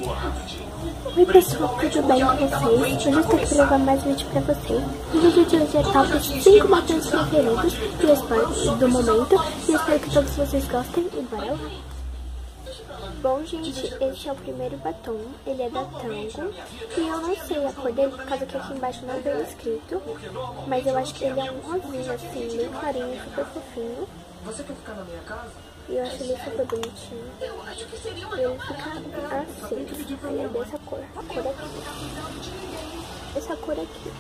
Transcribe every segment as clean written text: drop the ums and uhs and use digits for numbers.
Oi pessoal, tudo bem com vocês? Hoje eu estou aqui para gravar mais um vídeo para vocês. O vídeo de hoje é top 5 batons preferidos que eu espero, do momento. E eu espero que todos vocês gostem e bora lá! Bom gente, esse é o primeiro batom, ele é da Tango. E eu não sei a cor dele por causa que aqui embaixo não veio escrito. Mas eu acho que ele é um rosinha assim, bem clarinho, super fofinho. Você quer ficar na minha casa? E eu acho ele super bonitinho. Ele fica assim, aí é dessa cor, a cor aqui. Essa cor aqui.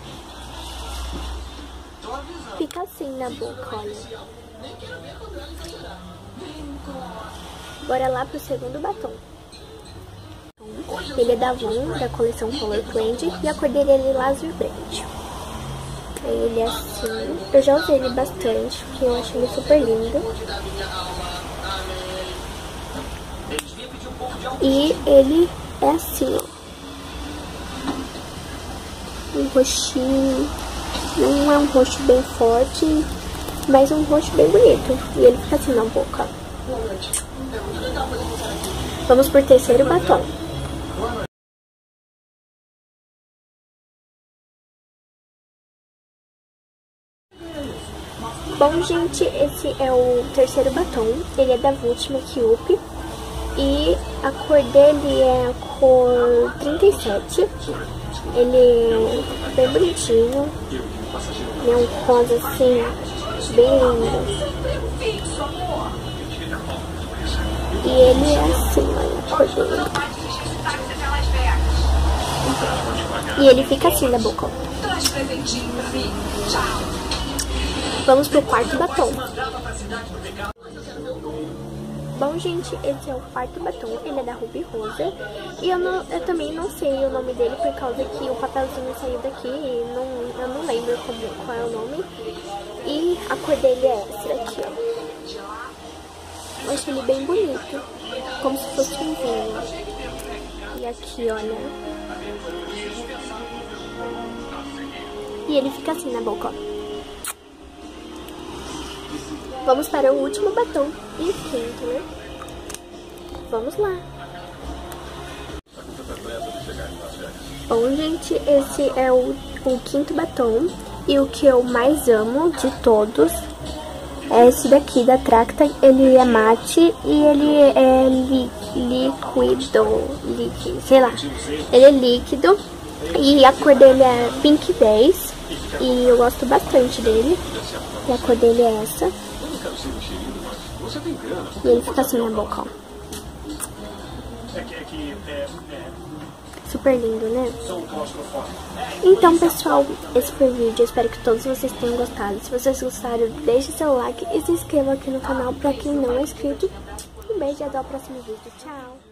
Fica assim na boca, olha. Bora lá pro segundo batom. Ele é da Avon, da coleção Color Blend, e a cor dele é lilás verde. Aí ele é assim. Eu já usei ele bastante, porque eu acho ele super lindo. E ele é assim, ó. Um roxinho. Não é um roxo bem forte, mas um roxo bem bonito. E ele fica assim na boca. Vamos por terceiro batom. Bom, gente, esse é o terceiro batom. Ele é da Vult Make Up. E a cor dele é a cor 37. Ele é bem bonitinho. É um rosa assim, bem lindo. E ele é assim, olha a cor dele. E ele fica assim na boca, ó. Vamos pro quarto batom. Bom, gente, esse é o quarto batom, ele é da Ruby Rosa. E eu também não sei o nome dele por causa que o papelzinho saiu daqui e eu não lembro qual é o nome. E a cor dele é essa daqui, ó. Eu acho ele bem bonito, como se fosse um vinho. E aqui, olha. E ele fica assim na boca, ó. Vamos para o último batom e quinto, né? Vamos lá. Bom, gente, esse é o quinto batom. E o que eu mais amo de todos é esse daqui da Tracta. Ele é mate e ele é sei lá. Ele é líquido e a cor dele é Pink 10. E eu gosto bastante dele. E a cor dele é essa. E ele fica assim na boca, ó. Super lindo, né? Então, pessoal, esse foi o vídeo. Eu espero que todos vocês tenham gostado. Se vocês gostaram, deixe seu like e se inscreva aqui no canal pra quem não é inscrito. Um beijo e até o próximo vídeo. Tchau!